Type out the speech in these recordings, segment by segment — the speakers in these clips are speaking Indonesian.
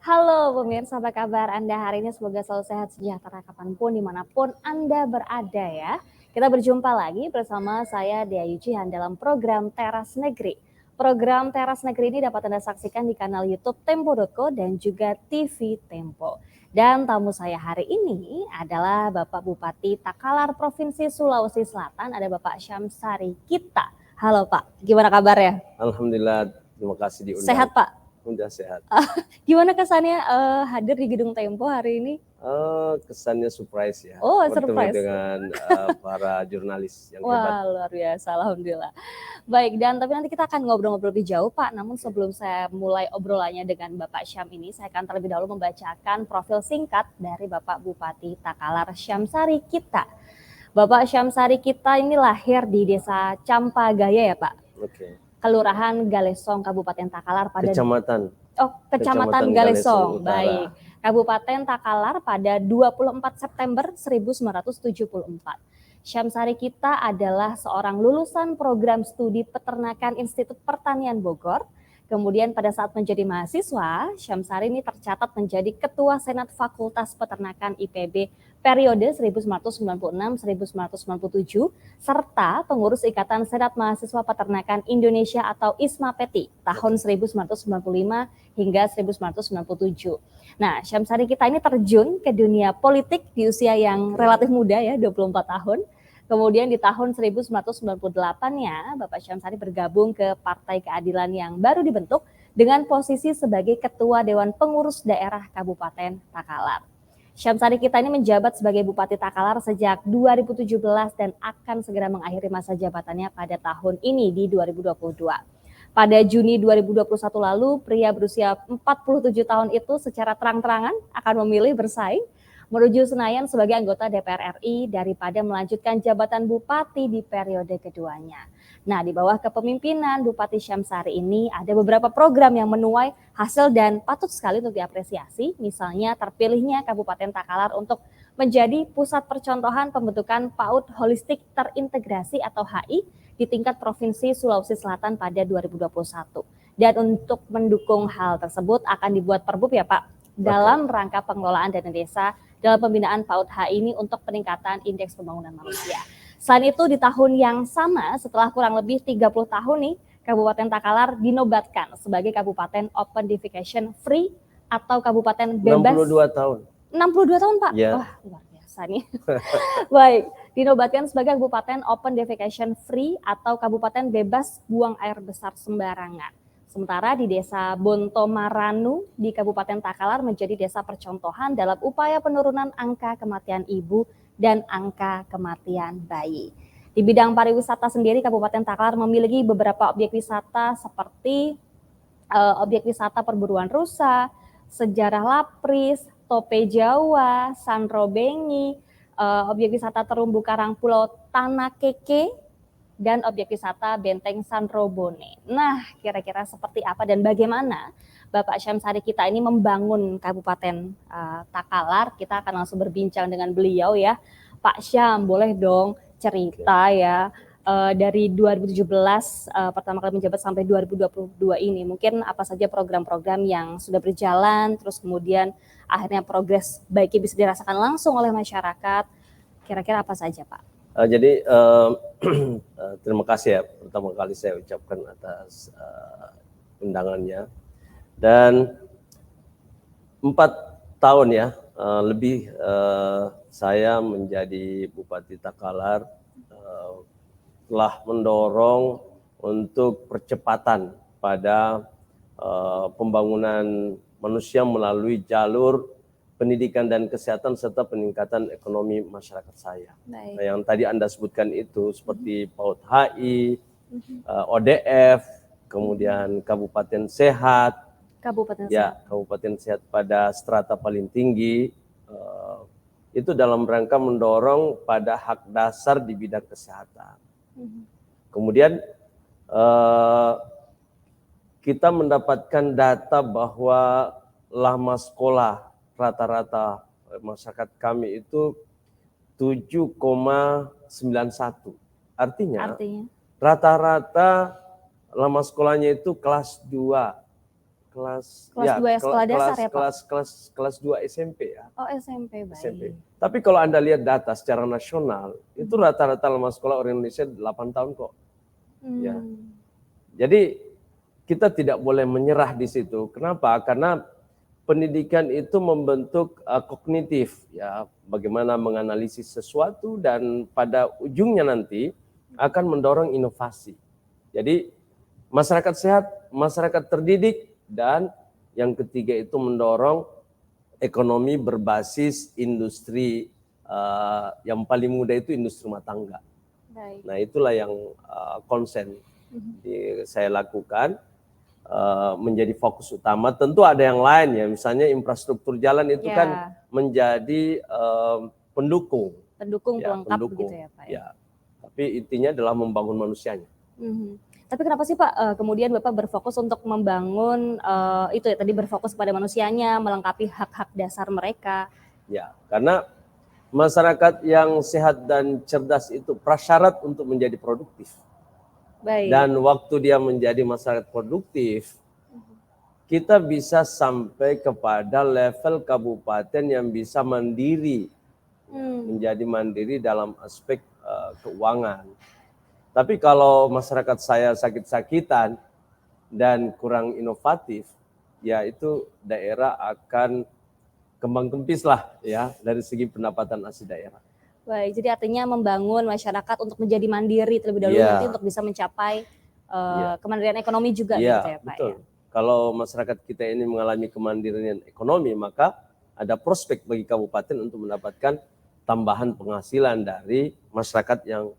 Halo pemirsa, apa kabar Anda hari ini? Semoga selalu sehat sejahtera kapanpun, dimanapun Anda berada ya. Kita berjumpa lagi bersama saya Dea Yujihan dalam program Teras Negeri. Program Teras Negeri ini dapat Anda saksikan di kanal YouTube Tempo.co dan juga TV Tempo. Dan tamu saya hari ini adalah Bapak Bupati Takalar Provinsi Sulawesi Selatan, ada Bapak Syamsari Kita. Halo Pak, gimana kabarnya? Alhamdulillah, terima kasih diundang. Sehat Pak? Udah sehat. Gimana kesannya hadir di Gedung Tempo hari ini? Kesannya surprise ya. Oh, bertemu surprise. dengan para jurnalis yang hebat. Wah, luar biasa, alhamdulillah. Baik, dan tapi nanti kita akan ngobrol-ngobrol lebih jauh, Pak. Namun sebelum saya mulai obrolannya dengan Bapak Syam ini, saya akan terlebih dahulu membacakan profil singkat dari Bapak Bupati Takalar Syamsari Kita. Bapak Syamsari Kita ini lahir di Desa Campagaya ya, Pak. Oke. Kelurahan Galesong, Kabupaten Takalar pada Kecamatan Kecamatan Galesong. Utara. Baik. Kabupaten Takalar pada 24 September 1974. Syamsari Kita adalah seorang lulusan program studi peternakan Institut Pertanian Bogor. Kemudian pada saat menjadi mahasiswa, Syamsari ini tercatat menjadi Ketua Senat Fakultas Peternakan IPB periode 1996-1997 serta pengurus Ikatan Senat Mahasiswa Peternakan Indonesia atau ISMAPETI tahun 1995 hingga 1997. Nah, Syamsari Kita ini terjun ke dunia politik di usia yang relatif muda ya, 24 tahun. Kemudian di tahun 1998-nya, Bapak Syamsari bergabung ke Partai Keadilan yang baru dibentuk dengan posisi sebagai Ketua Dewan Pengurus Daerah Kabupaten Takalar. Syamsari Kita ini menjabat sebagai Bupati Takalar sejak 2017 dan akan segera mengakhiri masa jabatannya pada tahun ini di 2022. Pada Juni 2021 lalu, pria berusia 47 tahun itu secara terang-terangan akan memilih bersaing menuju Senayan sebagai anggota DPR RI daripada melanjutkan jabatan bupati di periode keduanya. Nah, di bawah kepemimpinan Bupati Syamsari ini ada beberapa program yang menuai hasil dan patut sekali untuk diapresiasi. Misalnya terpilihnya Kabupaten Takalar untuk menjadi pusat percontohan pembentukan PAUD Holistik Terintegrasi atau HI di tingkat Provinsi Sulawesi Selatan pada 2021. Dan untuk mendukung hal tersebut akan dibuat Perbup ya Pak, dalam rangka pengelolaan dana desa dalam pembinaan PAUD HI ini untuk peningkatan indeks pembangunan manusia. Selain itu di tahun yang sama setelah kurang lebih 30 tahun nih, Kabupaten Takalar dinobatkan sebagai Kabupaten Open Defecation Free atau Kabupaten Bebas. 62 tahun. 62 tahun Pak? Ya. Wah luar biasa nih. Baik, dinobatkan sebagai Kabupaten Open Defecation Free atau Kabupaten Bebas Buang Air Besar Sembarangan. Sementara di Desa Bontomaranu di Kabupaten Takalar menjadi desa percontohan dalam upaya penurunan angka kematian ibu dan angka kematian bayi. Di bidang pariwisata sendiri, Kabupaten Takalar memiliki beberapa objek wisata seperti objek wisata perburuan rusa, sejarah lapris, tope Jawa, Sandro Bengi, objek wisata terumbu karang Pulau Tanah Keke, dan objek wisata Benteng Sandrobone. Nah, kira-kira seperti apa dan bagaimana Bapak Syamsari Kita ini membangun Kabupaten Takalar? Kita akan langsung berbincang dengan beliau ya. Pak Syam, boleh dong cerita ya dari 2017 pertama kali menjabat sampai 2022 ini. Mungkin apa saja program-program yang sudah berjalan, terus kemudian akhirnya progres baiknya bisa dirasakan langsung oleh masyarakat. Kira-kira apa saja Pak? Jadi terima kasih ya pertama kali saya ucapkan atas undangannya. Dan 4 tahun ya lebih saya menjadi Bupati Takalar telah mendorong untuk percepatan pada pembangunan manusia melalui jalur pendidikan dan kesehatan serta peningkatan ekonomi masyarakat saya. Nah, yang tadi Anda sebutkan itu seperti PAUD HI, ODF, kemudian Kabupaten Sehat. Kabupaten Sehat pada strata paling tinggi. Itu dalam rangka mendorong pada hak dasar di bidang kesehatan. Kemudian kita mendapatkan data bahwa lama sekolah rata-rata masyarakat kami itu 7,91. Artinya rata-rata lama sekolahnya itu kelas 2 kelas 2 ya, sekolah dasar ya, Pak? Kelas 2 SMP ya. Oh, SMP, baik. SMP. Tapi kalau Anda lihat data secara nasional, itu rata-rata lama sekolah orang Indonesia 8 tahun kok. Ya. Jadi kita tidak boleh menyerah di situ. Kenapa? Karena pendidikan itu membentuk kognitif, ya, bagaimana menganalisis sesuatu dan pada ujungnya nanti akan mendorong inovasi. Jadi masyarakat sehat, masyarakat terdidik, dan yang ketiga itu mendorong ekonomi berbasis industri, yang paling mudah itu industri rumah tangga. Baik. Nah itulah yang konsen saya lakukan. Menjadi fokus utama. Tentu ada yang lain ya, misalnya infrastruktur jalan itu kan menjadi pendukung pelengkap pendukung, gitu ya Pak. Ya. Tapi intinya adalah membangun manusianya. Tapi kenapa sih Pak kemudian Bapak berfokus untuk membangun itu ya tadi, berfokus pada manusianya, melengkapi hak-hak dasar mereka? Ya, karena masyarakat yang sehat dan cerdas itu prasyarat untuk menjadi produktif. Baik. Dan waktu dia menjadi masyarakat produktif, kita bisa sampai kepada level kabupaten yang bisa mandiri, menjadi mandiri dalam aspek keuangan. Tapi kalau masyarakat saya sakit-sakitan dan kurang inovatif, ya itu daerah akan kembang kempis lah ya dari segi pendapatan asli daerah. Baik, jadi artinya membangun masyarakat untuk menjadi mandiri terlebih dahulu nanti untuk bisa mencapai kemandirian ekonomi juga gitu ya Pak. Betul. Kalau masyarakat kita ini mengalami kemandirian ekonomi, maka ada prospek bagi kabupaten untuk mendapatkan tambahan penghasilan dari masyarakat yang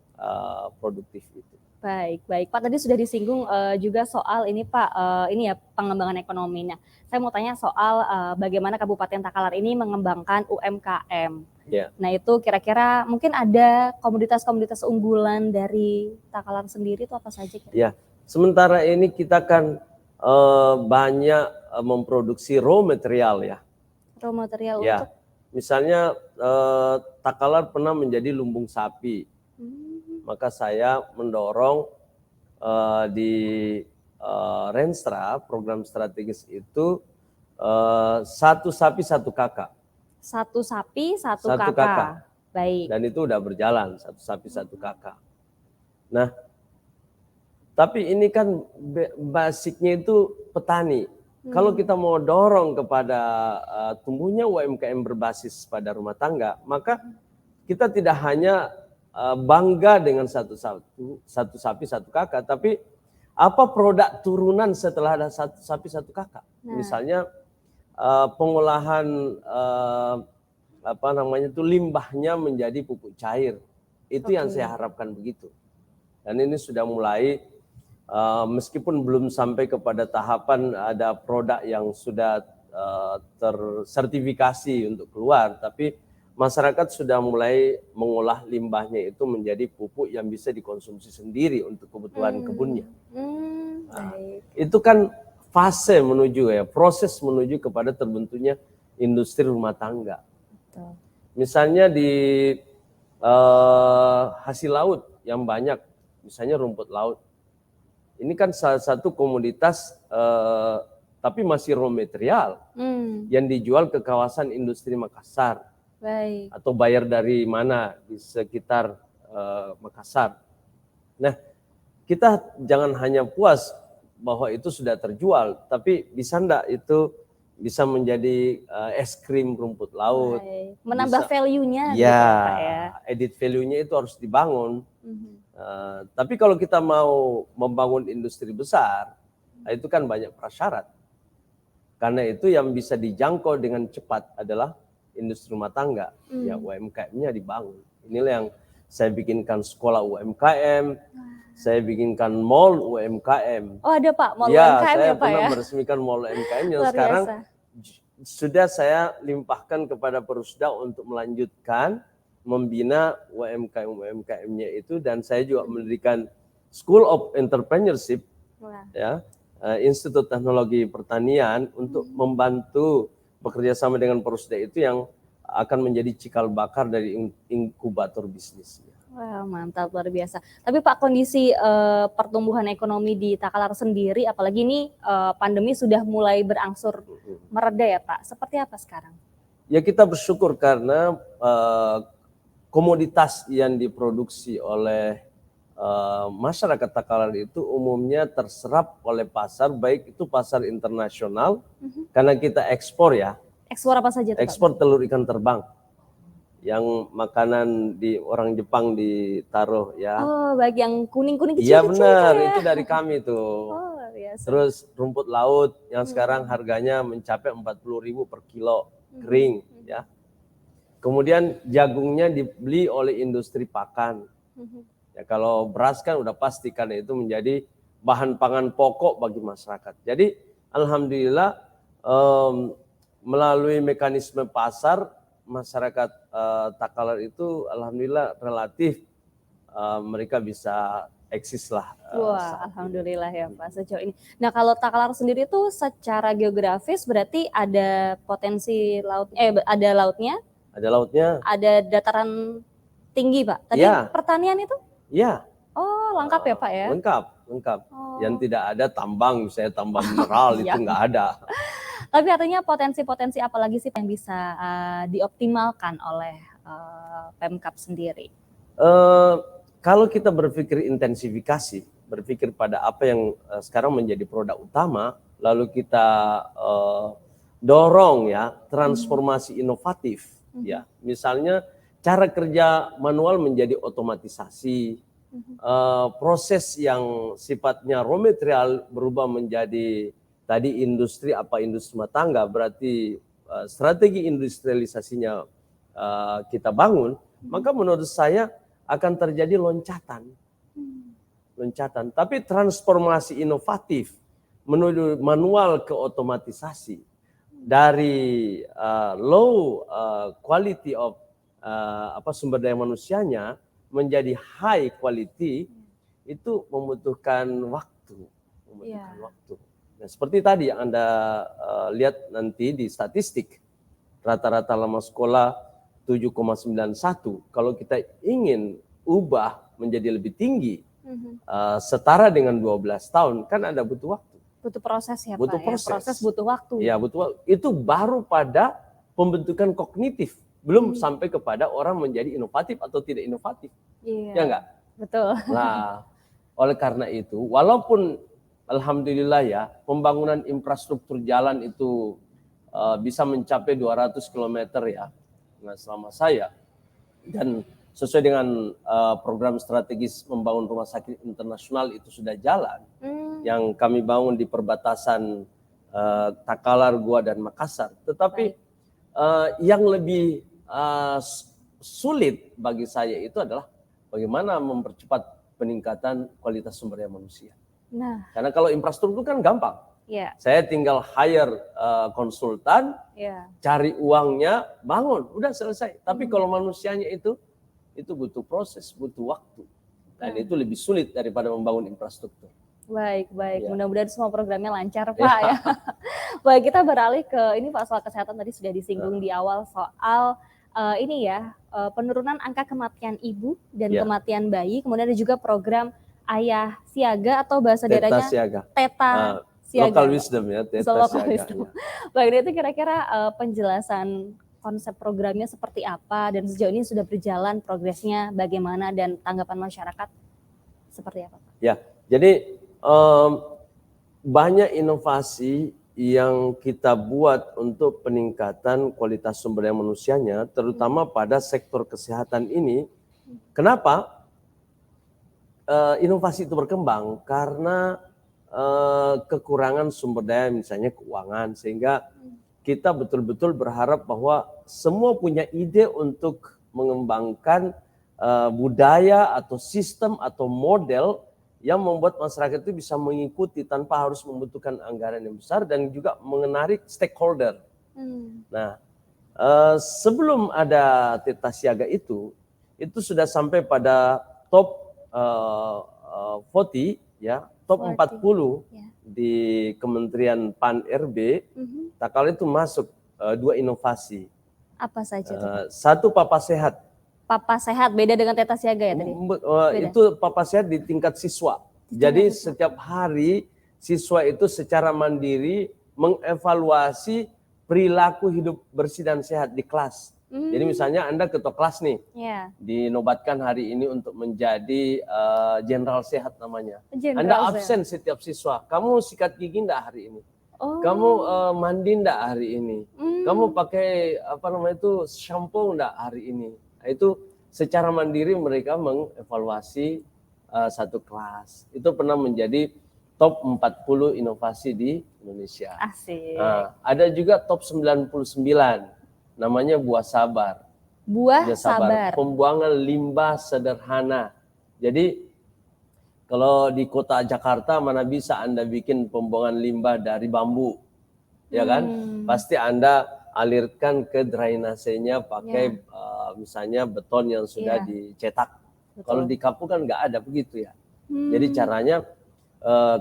produktif itu. Baik. Pak tadi sudah disinggung juga soal ini Pak, ini ya pengembangan ekonomi. Nah, saya mau tanya soal bagaimana Kabupaten Takalar ini mengembangkan UMKM. Nah itu kira-kira mungkin ada komoditas-komoditas unggulan dari Takalar sendiri itu apa saja? Ya, sementara ini kita kan banyak memproduksi raw material ya. Raw material ya. Untuk? Misalnya Takalar pernah menjadi lumbung sapi. Maka saya mendorong di Renstra, program strategis itu 1 sapi 1 kakak. 1 sapi 1 kakak. Baik. Dan itu udah berjalan 1 sapi 1 kakak. Nah, tapi ini kan basicnya itu petani. Kalau kita mau dorong kepada tumbuhnya UMKM berbasis pada rumah tangga, maka kita tidak hanya bangga dengan 1 sapi 1 kakak, tapi apa produk turunan setelah ada 1 sapi 1 kakak? Misalnya pengolahan limbahnya menjadi pupuk cair. Itu yang saya harapkan begitu. Dan ini sudah mulai, meskipun belum sampai kepada tahapan ada produk yang sudah tersertifikasi untuk keluar, tapi masyarakat sudah mulai mengolah limbahnya itu menjadi pupuk yang bisa dikonsumsi sendiri untuk kebutuhan kebunnya. Itu kan fase menuju proses menuju kepada terbentuknya industri rumah tangga. Betul. Misalnya di hasil laut yang banyak, misalnya rumput laut. Ini kan salah satu komoditas tapi masih raw material yang dijual ke kawasan industri Makassar. Baik. Atau bayar dari mana di sekitar Makassar. Nah, kita jangan hanya puas bahwa itu sudah terjual, tapi bisa enggak itu bisa menjadi es krim rumput laut. Baik. Menambah value-nya gitu ya Pak ya. Edit value-nya itu harus dibangun. Tapi kalau kita mau membangun industri besar, itu kan banyak prasyarat. Karena itu yang bisa dijangkau dengan cepat adalah industri rumah tangga, ya UMKM-nya dibangun. Inilah yang saya bikinkan sekolah UMKM, saya bikinkan mall UMKM. Oh ada Pak, mall UMKM ya Pak ya? Saya pernah meresmikan mall UMKM yang sekarang sudah saya limpahkan kepada Perusda untuk melanjutkan membina UMKM-UMKM-nya itu, dan saya juga mendirikan School of Entrepreneurship, ya, Institut Teknologi Pertanian untuk membantu bekerja sama dengan Perusda itu yang akan menjadi cikal bakar dari inkubator bisnisnya. Wah, mantap, luar biasa. Tapi Pak, kondisi pertumbuhan ekonomi di Takalar sendiri, apalagi ini pandemi sudah mulai berangsur mereda ya Pak. Seperti apa sekarang? Ya kita bersyukur karena komoditas yang diproduksi oleh masyarakat Takalar itu umumnya terserap oleh pasar, baik itu pasar internasional, karena kita ekspor ya. Ekspor apa saja tuh, ekspor Pak? Telur ikan terbang. Yang makanan di orang Jepang ditaruh ya. Oh, baik, yang kuning-kuning Iya kecil-kecil. benar, ya? itu dari kami tuh. Oh, luar biasa. Terus rumput laut yang sekarang harganya mencapai 40.000 per kilo kering ya. Kemudian jagungnya dibeli oleh industri pakan. Ya kalau beras kan udah pasti karena itu menjadi bahan pangan pokok bagi masyarakat. Jadi alhamdulillah melalui mekanisme pasar masyarakat Takalar itu alhamdulillah relatif mereka bisa eksis lah. Wah, alhamdulillah ya Pak sejauh ini. Nah, kalau Takalar sendiri tuh secara geografis berarti ada potensi laut, ada lautnya? Ada lautnya. Ada dataran tinggi Pak. Tadi ya. Pertanian itu? Iya. Oh, lengkap ya Pak ya? Lengkap. Oh. Yang tidak ada tambang, misalnya tambang mineral itu nggak ada. Tapi artinya potensi-potensi apa lagi sih yang bisa dioptimalkan oleh Pemkab sendiri? Kalau kita berpikir intensifikasi, berpikir pada apa yang sekarang menjadi produk utama, lalu kita dorong ya transformasi inovatif, ya misalnya cara kerja manual menjadi otomatisasi, proses yang sifatnya raw material berubah menjadi tadi industri rumah tangga, berarti strategi industrialisasinya kita bangun, maka menurut saya akan terjadi loncatan. Tapi transformasi inovatif menuju manual ke otomatisasi dari low quality of sumber daya manusianya menjadi high quality, itu membutuhkan waktu. Nah, seperti tadi yang Anda lihat nanti di statistik, rata-rata lama sekolah 7,91. Kalau kita ingin ubah menjadi lebih tinggi, setara dengan 12 tahun, kan ada butuh waktu. Butuh proses ya butuh Pak proses. Ya? Proses butuh waktu. Ya, butuh waktu. Itu baru pada pembentukan kognitif. Belum sampai kepada orang menjadi inovatif atau tidak inovatif. Iya. Ya enggak? Betul. Nah, oleh karena itu, walaupun alhamdulillah ya, pembangunan infrastruktur jalan itu bisa mencapai 200 km ya. Nah, selama saya dan sesuai dengan program strategis membangun rumah sakit internasional itu sudah jalan, yang kami bangun di perbatasan Takalar, Goa, dan Makassar. Tetapi yang lebih sulit bagi saya itu adalah bagaimana mempercepat peningkatan kualitas sumber daya manusia. Nah, karena kalau infrastruktur kan gampang. Yeah. Saya tinggal hire konsultan, cari uangnya, bangun, udah selesai. Tapi kalau manusianya itu butuh proses, butuh waktu. Dan itu lebih sulit daripada membangun infrastruktur. Baik. Ya. Mudah-mudahan semua programnya lancar Pak ya. Baik, kita beralih ke ini Pak, soal kesehatan tadi sudah disinggung di awal soal penurunan angka kematian ibu dan kematian bayi. Kemudian ada juga program Ayah Siaga atau bahasa daerahnya Teta Siaga. Local wisdom ya, Teta Siaga. Baik, itu kira-kira penjelasan konsep programnya seperti apa dan sejauh ini sudah berjalan progresnya bagaimana dan tanggapan masyarakat seperti apa Pak? Ya, jadi banyak inovasi yang kita buat untuk peningkatan kualitas sumber daya manusianya, terutama pada sektor kesehatan ini. Kenapa inovasi itu berkembang? Karena kekurangan sumber daya, misalnya keuangan, sehingga kita betul-betul berharap bahwa semua punya ide untuk mengembangkan budaya atau sistem atau model yang membuat masyarakat itu bisa mengikuti tanpa harus membutuhkan anggaran yang besar dan juga menarik stakeholder. Nah, sebelum ada Teta Siaga itu sudah sampai pada top 40 ya, top 40 di Kementerian Pan RB. Takalar itu masuk 2 inovasi. Apa saja? Satu Papa Sehat. Papa Sehat beda dengan Teta Siaga ya tadi? Itu Papa Sehat di tingkat siswa. Jadi setiap hari siswa itu secara mandiri mengevaluasi perilaku hidup bersih dan sehat di kelas. Jadi misalnya Anda ketua kelas nih, dinobatkan hari ini untuk menjadi jenderal sehat namanya. Anda absen setiap siswa. Kamu sikat gigi enggak hari ini? Kamu mandi enggak hari ini? Kamu pakai shampoo enggak hari ini? Nah, itu secara mandiri mereka mengevaluasi satu kelas. Itu pernah menjadi top 40 inovasi di Indonesia. Asik. Nah, ada juga top 99, namanya Buah Sabar. Buah Sabar. Pembuangan limbah sederhana. Jadi kalau di kota Jakarta mana bisa Anda bikin pembuangan limbah dari bambu, ya kan? Pasti Anda alirkan ke drainasenya pakai misalnya beton yang sudah dicetak. Kalau di kampung kan nggak ada begitu ya. Jadi caranya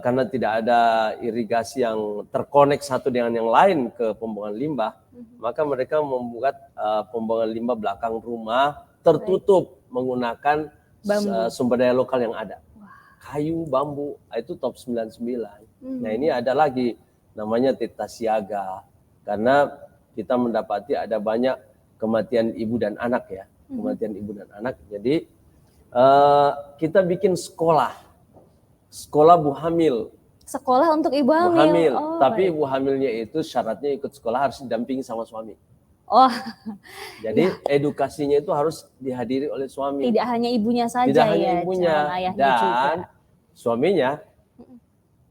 karena tidak ada irigasi yang terkonek satu dengan yang lain ke pembuangan limbah, maka mereka membuat pembuangan limbah belakang rumah tertutup menggunakan sumber daya lokal yang ada. Kayu, bambu, itu top 99. Nah ini ada lagi namanya Teta Siaga. Karena kita mendapati ada banyak kematian ibu dan anak ya. Kematian ibu dan anak. Jadi kita bikin sekolah Bu Hamil. Sekolah untuk ibu hamil. Tapi ibu hamilnya itu syaratnya ikut sekolah harus didampingi sama suami. Jadi edukasinya itu harus dihadiri oleh suami. Tidak hanya ibunya saja. Tidak hanya ibunya dan suaminya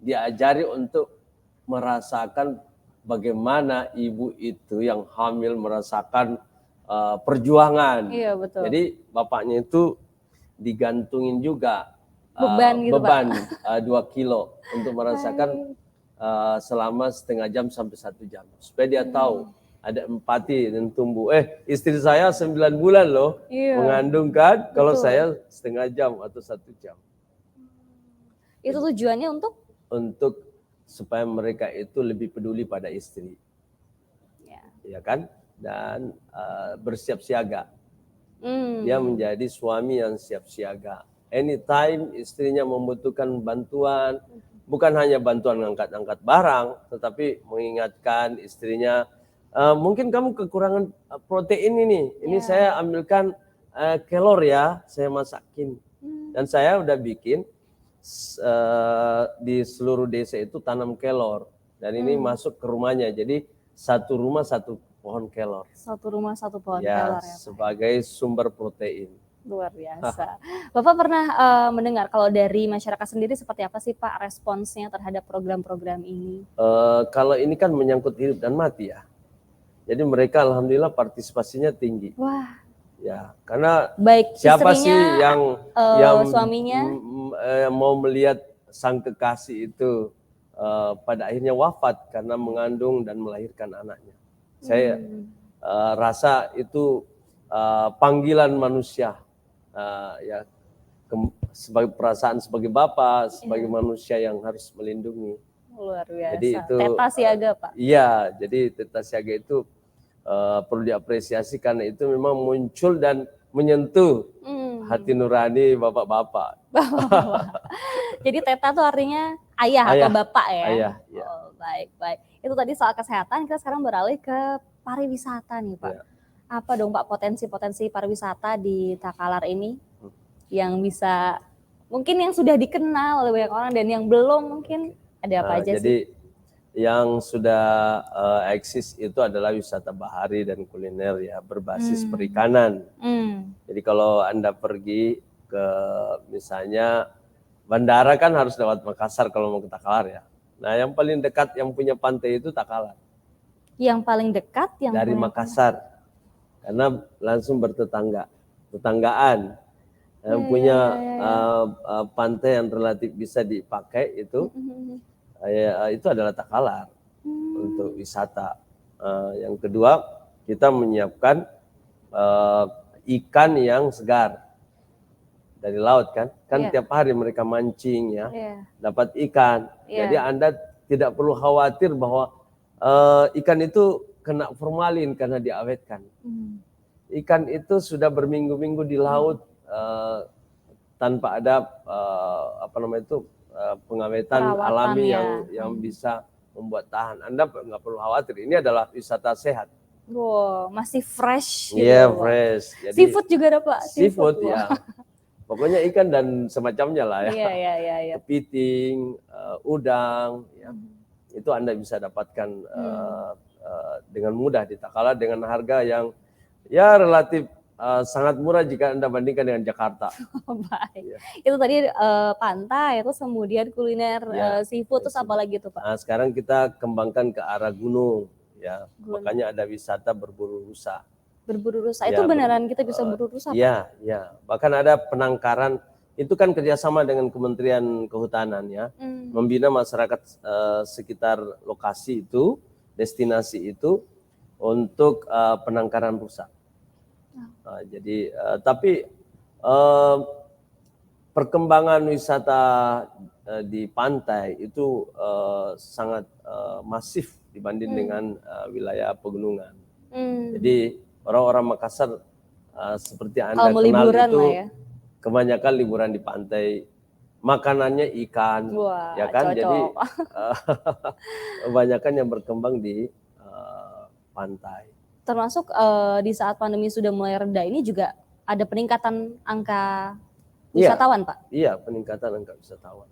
diajari untuk merasakan bagaimana ibu itu yang hamil merasakan perjuangan. Iya, betul. Jadi bapaknya itu digantungin juga beban 2 kilo untuk merasakan selama setengah jam sampai 1 jam supaya dia tahu ada empati dan tumbuh. Istri saya 9 bulan loh mengandung kan, kalau saya setengah jam atau 1 jam. Itu tujuannya untuk supaya mereka itu lebih peduli pada istri, ya kan, dan bersiap siaga. Dia menjadi suami yang siap siaga. Anytime istrinya membutuhkan bantuan, bukan hanya bantuan angkat-angkat barang, tetapi mengingatkan istrinya, mungkin kamu kekurangan protein ini saya ambilkan kelor ya, saya masakin. Dan saya udah bikin di seluruh desa itu tanam kelor. Dan ini masuk ke rumahnya, jadi satu rumah satu pohon kelor. Satu rumah satu pohon kelor ya, sebagai sumber protein. Luar biasa. Bapak pernah mendengar kalau dari masyarakat sendiri seperti apa sih Pak responsnya terhadap program-program ini? Kalau ini kan menyangkut hidup dan mati ya. Jadi mereka alhamdulillah partisipasinya tinggi. Wah. Ya, karena baik siapa sih yang suaminya mau melihat sang kekasih itu pada akhirnya wafat karena mengandung dan melahirkan anaknya. Saya rasa itu panggilan manusia. Sebagai perasaan sebagai bapak, sebagai manusia yang harus melindungi. Luar biasa. Jadi itu Teta Siaga Pak. Iya, jadi Teta Siaga itu perlu diapresiasi karena itu memang muncul dan menyentuh hati nurani bapak-bapak. Jadi Teta itu artinya ayah atau bapak ya? Ayah. Ya. Baik. Itu tadi soal kesehatan, kita sekarang beralih ke pariwisata nih Pak. Ya. Apa dong Pak potensi-potensi pariwisata di Takalar ini yang bisa, mungkin yang sudah dikenal oleh banyak orang dan yang belum mungkin ada apa aja sih? Jadi yang sudah eksis itu adalah wisata bahari dan kuliner ya berbasis perikanan. Jadi kalau Anda pergi ke misalnya bandara kan harus lewat Makassar kalau mau ke Takalar ya. Nah yang paling dekat yang punya pantai itu Takalar. Yang paling dekat yang dari Makassar. Karena langsung tetanggaan yang punya pantai yang relatif bisa dipakai itu adalah Takalar untuk wisata. Yang kedua kita menyiapkan ikan yang segar dari laut kan tiap hari mereka mancing ya dapat ikan. Jadi Anda tidak perlu khawatir bahwa ikan itu kena formalin karena diawetkan. ikan itu sudah berminggu-minggu di laut tanpa ada pengawetan alami yang bisa membuat tahan. Anda nggak perlu khawatir. Ini adalah wisata sehat. Wow, masih fresh. Iya, fresh. Jadi, seafood juga ada Pak. Seafood ya. Pokoknya ikan dan semacamnya lah ya. Iya. Kepiting, udang, ya. Itu Anda bisa dapatkan dengan mudah di Takalar dengan harga yang ya relatif sangat murah jika Anda bandingkan dengan Jakarta. Baik. Ya. Itu tadi pantai, terus kemudian kuliner seafood, terus apa lagi tuh Pak? Nah, sekarang kita kembangkan ke arah gunung, ya. Makanya ada wisata berburu rusa. Berburu rusa itu beneran kita bisa berburu rusa? Iya. Bahkan ada penangkaran. Itu kan kerjasama dengan Kementerian Kehutanan ya, membina masyarakat sekitar lokasi itu, destinasi itu untuk penangkaran rusa. Jadi tapi perkembangan wisata di pantai itu sangat masif dibanding dengan wilayah pegunungan. Jadi orang-orang Makassar seperti Anda kenal itu kebanyakan liburan di pantai, makanannya ikan. Wah, ya kan, cocok. Jadi kebanyakan yang berkembang di pantai. Termasuk di saat pandemi sudah mulai reda ini juga ada peningkatan angka wisatawan, Pak? Iya, peningkatan angka wisatawan.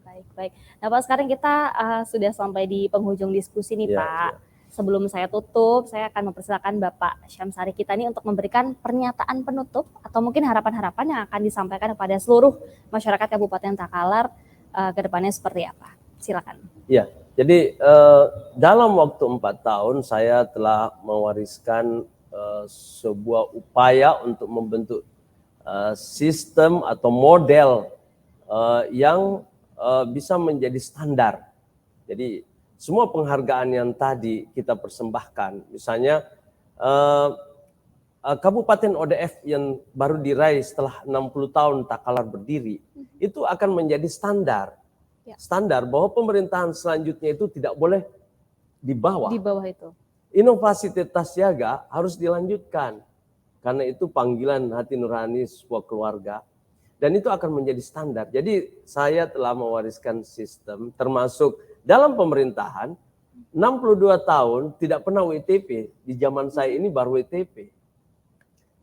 Baik. Nah Pak, sekarang kita sudah sampai di penghujung diskusi nih Pak. Iya. Sebelum saya tutup, saya akan mempersilakan Bapak Syamsari kita nih untuk memberikan pernyataan penutup atau mungkin harapan-harapan yang akan disampaikan kepada seluruh masyarakat Kabupaten Takalar ke depannya seperti apa. Silakan. Iya, jadi dalam waktu 4 tahun saya telah mewariskan sebuah upaya untuk membentuk sistem atau model yang bisa menjadi standar. Jadi semua penghargaan yang tadi kita persembahkan, misalnya Kabupaten ODF yang baru diraih setelah 60 tahun Takalar berdiri, itu akan menjadi standar. Standar bahwa pemerintahan selanjutnya itu tidak boleh di bawah. Di bawah itu. Inovasi Tirta Siaga harus dilanjutkan. Karena itu panggilan hati nurani sebuah keluarga. Dan itu akan menjadi standar. Jadi saya telah mewariskan sistem termasuk dalam pemerintahan 62 tahun tidak pernah WTP. Di zaman saya ini baru WTP.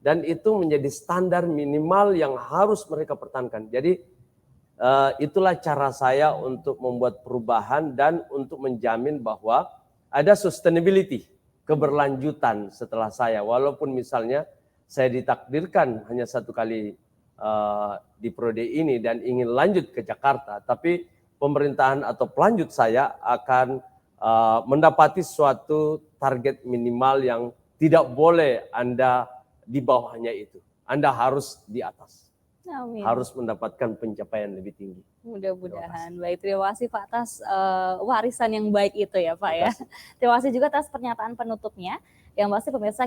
Dan itu menjadi standar minimal yang harus mereka pertahankan. Jadi itulah cara saya untuk membuat perubahan dan untuk menjamin bahwa ada sustainability, keberlanjutan setelah saya. Walaupun misalnya saya ditakdirkan hanya 1 kali di periode ini dan ingin lanjut ke Jakarta, tapi pemerintahan atau pelanjut saya akan mendapati suatu target minimal yang tidak boleh Anda di bawahnya itu. Anda harus di atas. Amin. Harus mendapatkan pencapaian lebih tinggi. Mudah-mudahan. Baik, terima kasih Pak atas warisan yang baik itu ya Pak ya. Terima kasih juga atas pernyataan penutupnya. Yang pasti pemirsa,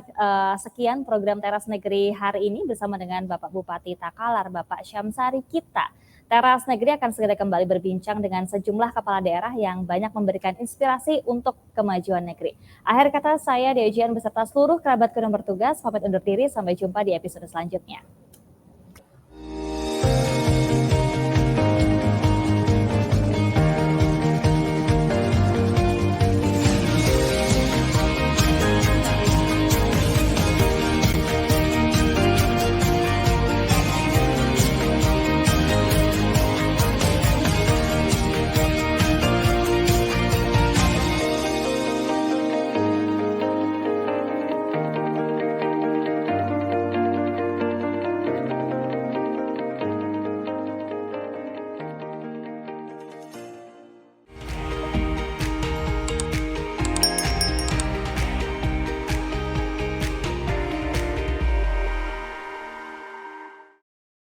sekian program Teras Negeri hari ini bersama dengan Bapak Bupati Takalar, Bapak Syamsari kita. Teras Negeri akan segera kembali berbincang dengan sejumlah kepala daerah yang banyak memberikan inspirasi untuk kemajuan negeri. Akhir kata saya, Deojian beserta seluruh kerabat yang bertugas, pamit undur diri, sampai jumpa di episode selanjutnya.